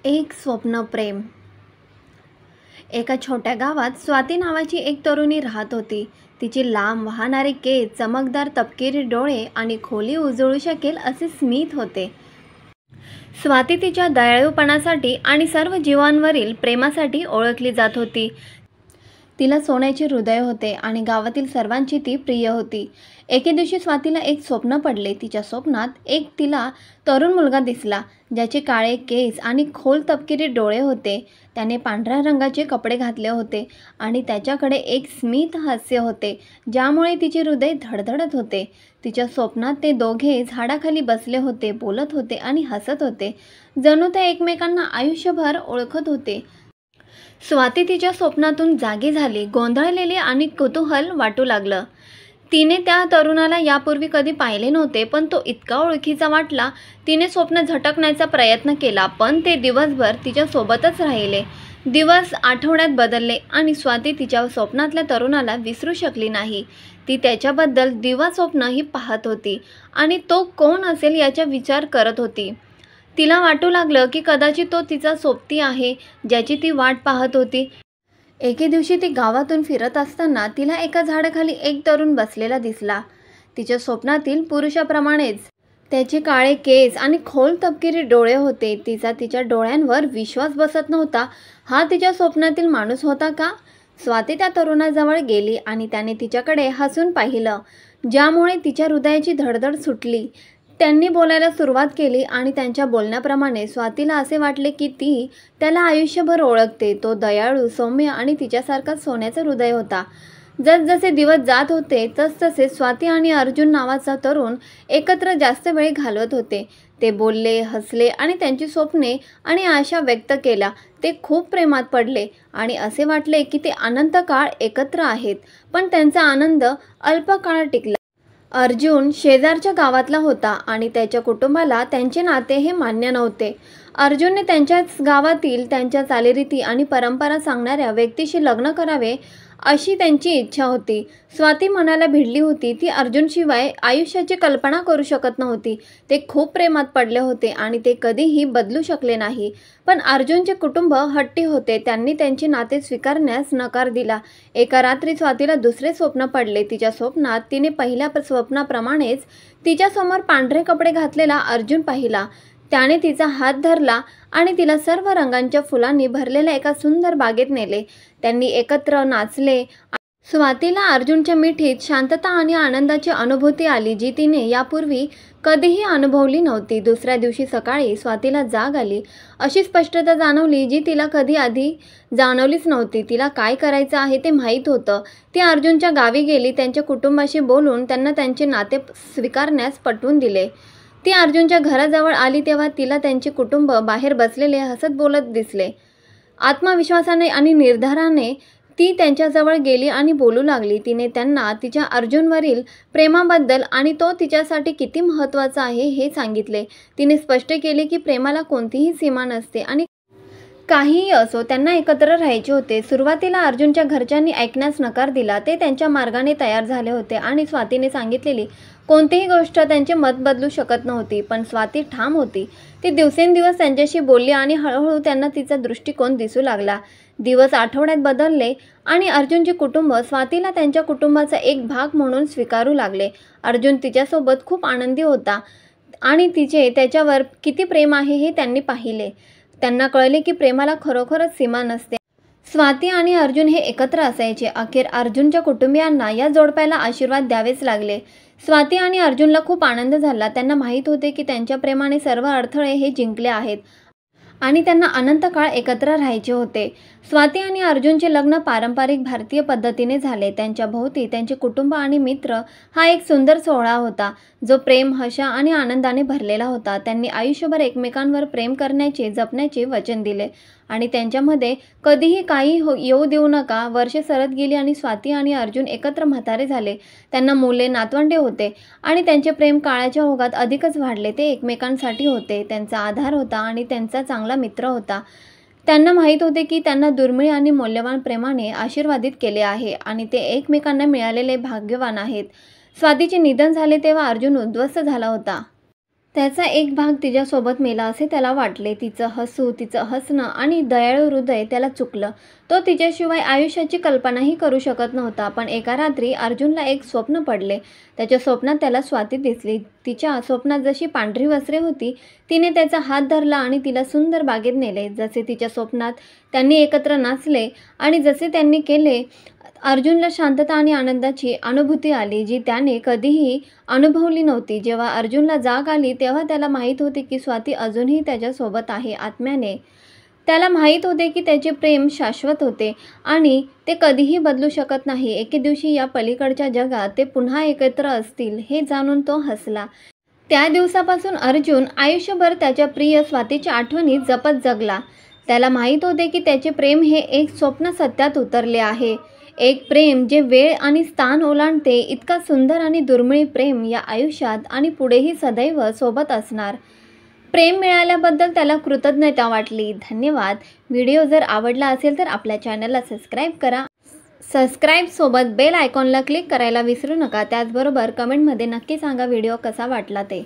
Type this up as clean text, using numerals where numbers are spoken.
एक स्वप्न प्रेम. एका छोट्या गावात स्वाती नावाची एक तरुणी राहत होती. तिची लांब वाहणारे केस, चमकदार तपकिरी डोळे आणि खोली उजळू शकेल असे स्मित होते. स्वाती तिच्या दयाळूपणासाठी आणि सर्व जीवांवरील प्रेमासाठी ओळखली जात होती. तिला सोन्याचे हृदय होते आणि गावातील सर्वांची ती प्रिय होती. एके दिवशी स्वातीला एक स्वप्न पडले. तिच्या स्वप्नात एक तिला तरुण मुलगा दिसला, ज्याचे काळे केस आणि खोल तपकिरी डोळे होते. त्याने पांढऱ्या रंगाचे कपडे घातले होते आणि त्याच्याकडे एक स्मित हास्य होते, ज्यामुळे तिचे हृदय धडधडत होते. तिच्या स्वप्नात ते दोघे झाडाखाली बसले होते, बोलत होते आणि हसत होते, जणू ते एकमेकांना आयुष्यभर ओळखत होते. स्वाती तिच्या स्वप्नातून जागी झाली, गोंधळलेली आणि कुतूहल वाटू लागलं. तिने त्या तरुणाला यापूर्वी कधी पाहिले नव्हते, पण तो इतका ओळखीचा वाटला. तिने स्वप्न झटकण्याचा प्रयत्न केला, पण ते दिवसभर तिच्या सोबतच राहिले. दिवस आठवड्यात बदलले आणि स्वाती तिच्या स्वप्नातल्या तरुणाला विसरू शकली नाही. ती त्याच्याबद्दल दिवा-स्वप्नही पाहत होती आणि तो कोण असेल याचा विचार करत होती. तिला वाटू लागलं की कदाचित तो तिचा सोबती आहे, ज्याची ती वाट पाहत होती. एके दिवशी ती गावातून फिरत असताना तिला एका झाडाखाली एक तरुण बसलेला दिसला. तिच्या स्वप्नातील पुरुषाप्रमाणेच त्याचे काळे केस आणि खोल तपकिरी डोळे होते. तिच्या डोळ्यांवर विश्वास बसत नव्हता. हा तिच्या स्वप्नातील माणूस होता का? स्वाती त्या तरुणाजवळ गेली आणि त्याने तिच्याकडे हसून पाहिलं, ज्यामुळे तिच्या हृदयाची धडधड सुटली. त्यांनी बोलायला सुरुवात केली आणि त्यांच्या बोलण्याप्रमाणे स्वातीला असे वाटले की ती त्याला आयुष्यभर ओळखते. तो दयाळू, सौम्य आणि तिच्यासारखा सोन्याचा हृदय होता. जसजसे दिवस जात होते तसतसे स्वाती आणि अर्जुन नावाचा तरुण एकत्र जास्त वेळ घालवत होते. ते बोलले, हसले आणि त्यांची स्वप्ने आणि आशा व्यक्त केल्या. ते खूप प्रेमात पडले आणि असे वाटले की ते अनंत काळ एकत्र आहेत. पण त्यांचा आनंद अल्प काळ टिकला. अर्जुन शेजारच्या गावातला होता आणि त्याच्या कुटुंबाला त्यांचे नाते हे मान्य नव्हते. अर्जुनने त्यांच्याच गावातील त्यांच्या चालीरीती आणि परंपरा सांगणाऱ्या व्यक्तीशी लग्न करावे अशी त्यांची इच्छा होती. स्वाती मनाला भिडली होती. ती अर्जुनशिवाय आयुष्याची कल्पना करू शकत नव्हती. ते खूप प्रेमात पडले होते आणि ते कधीही बदलू शकले नाही. पण अर्जुनचे कुटुंब हट्टी होते. त्यांनी त्यांचे नाते स्वीकारण्यास नकार दिला. एका रात्री स्वातीला दुसरे स्वप्न पडले. तिच्या स्वप्नात तिने पहिल्या स्वप्नाप्रमाणेच तिच्यासमोर पांढरे कपडे घातलेला अर्जुन पाहिला. त्याने तिचा हात धरला आणि तिला सर्व रंगांच्या फुलांनी भरलेल्या एका सुंदर बागेत नेले. त्यांनी एकत्र नाचले. स्वातीला अर्जुनच्या मिठीत शांतता आणि आनंदाची अनुभूती आली, जी तिने यापूर्वी कधीही अनुभवली नव्हती. दुसऱ्या दिवशी सकाळी स्वातीला जाग आली. अशी स्पष्टता जाणवली जी तिला कधी आधी जाणवलीच नव्हती. तिला काय करायचं आहे ते माहीत होतं. ती अर्जुनच्या गावी गेली. त्यांच्या कुटुंबाशी बोलून त्यांना त्यांचे नाते स्वीकारण्यास पटवून दिले. ती अर्जुनच्या घराजवळ आली तेव्हा तिला त्यांचे कुटुंब बाहेर बसलेले हसत बोलत दिसले. आत्मविश्वासाने आणि निर्धाराने ती त्यांच्याजवळ गेली आणि बोलू लागली. तिने त्यांना तिच्या अर्जुनवरील प्रेमाबद्दल आणि तो तिच्यासाठी किती महत्त्वाचा आहे हे सांगितले. तिने स्पष्ट केले की प्रेमाला कोणतीही सीमा नसते आणि काहीही असो त्यांना एकत्र राहायचे होते. सुरुवातीला अर्जुनच्या घरच्यांनी ऐकण्यास नकार दिला. ते त्यांच्या मार्गाने तयार झाले होते आणि स्वातीने सांगितलेली कोणतीही गोष्ट त्यांचे मत बदलू शकत नव्हती. पण स्वाती ठाम होती. ती दिवसेंदिवस त्यांच्याशी बोलली आणि हळूहळू त्यांना तिचा दृष्टिकोन दिसू लागला. दिवस आठवड्यात बदलले आणि अर्जुनचे कुटुंब स्वातीला त्यांच्या कुटुंबाचा एक भाग म्हणून स्वीकारू लागले. अर्जुन तिच्यासोबत खूप आनंदी होता आणि तिचे त्याच्यावर किती प्रेम आहे हे त्यांनी पाहिले. त्यांना कळले की प्रेमाला खरोखरच सीमा नसते. स्वाती आणि अर्जुन हे एकत्र असायचे. अखेर अर्जुनच्या कुटुंबियांना या जोडप्याला आशीर्वाद द्यावेच लागले. स्वाती आणि अर्जुनला खूप आनंद झाला. त्यांना माहीत होते की त्यांच्या प्रेमाने सर्व अडथळे हे जिंकले आहेत आणि त्यांना अनंत काळ एकत्र राहायचे होते. स्वाती आणि अर्जुनचे लग्न पारंपरिक भारतीय पद्धतीने झाले. त्यांच्या भोवती त्यांचे कुटुंब आणि मित्र हा एक सुंदर सोहळा होता, जो प्रेम, हशा आणि आनंदाने भरलेला होता. त्यांनी आयुष्यभर एकमेकांवर प्रेम करण्याचे, जपण्याचे वचन दिले आणि त्यांच्यामध्ये कधीही काही येऊ देऊ नका. वर्षे सरत गेली आणि स्वाती आणि अर्जुन एकत्र म्हातारे झाले. त्यांना मुले, नातवंडे होते आणि त्यांचे प्रेम काळाच्या ओघात अधिकच वाढले. ते एकमेकांसाठी होते, त्यांचा आधार होता आणि त्यांचा चांगला मित्र होता. त्यांना माहीत होते की त्यांना दुर्मिळ आणि मौल्यवान प्रेमाने आशीर्वादित केले आहे आणि ते एकमेकांना मिळालेले भाग्यवान आहेत. स्वातीचे निधन झाले तेव्हा अर्जुन उद्ध्वस्त झाला होता. त्याचा एक भाग तिच्यासोबत मेला असे त्याला वाटले. तिचं हसू, तिचं हसणं आणि दयाळू हृदय त्याला चुकलं. तो तिच्याशिवाय आयुष्याची कल्पनाही करू शकत नव्हता. पण एका रात्री अर्जुनला एक स्वप्न पडले. त्याच्या स्वप्नात त्याला स्वाती दिसली. तिच्या स्वप्नात जशी पांढरी वस्त्रे होती, तिने त्याचा हात धरला आणि तिला सुंदर बागेत नेले. जसे तिच्या स्वप्नात त्यांनी एकत्र नाचले आणि जसे त्यांनी केले, अर्जुनला शांतता आणि आनंदाची अनुभूती आली, जी त्याने कधीही अनुभवली नव्हती. जेव्हा अर्जुनला जाग आली, तेव्हा त्याला माहीत होते की स्वाती अजूनही त्याच्यासोबत आहे. आत्म्याने त्याला माहीत होते की त्याचे प्रेम शाश्वत होते आणि ते कधीही बदलू शकत नाही. एके दिवशी या पलीकडच्या जगात ते पुन्हा एकत्र असतील हे जाणून तो हसला. त्या दिवसापासून अर्जुन आयुष्यभर त्याच्या प्रिय स्वातीच्या आठवणी जपत जगला. त्याला माहीत होते की त्याचे प्रेम हे एक स्वप्न सत्यात उतरले आहे. एक प्रेम जे वेळ आणि स्थान ओलांडते. इतका सुंदर आणि दुर्मिळ प्रेम या आयुष्यात आणि पुढेही सदैव सोबत असणार. प्रेम मिळाल्याबद्दल त्याला कृतज्ञता वाटली. धन्यवाद. व्हिडिओ जर आवडला असेल तर आपल्या चॅनलला सबस्क्राईब करा. सबस्क्राईबसोबत बेल आयकॉनला क्लिक करायला विसरू नका. त्याचबरोबर कमेंटमध्ये नक्की सांगा व्हिडिओ कसा वाटला ते.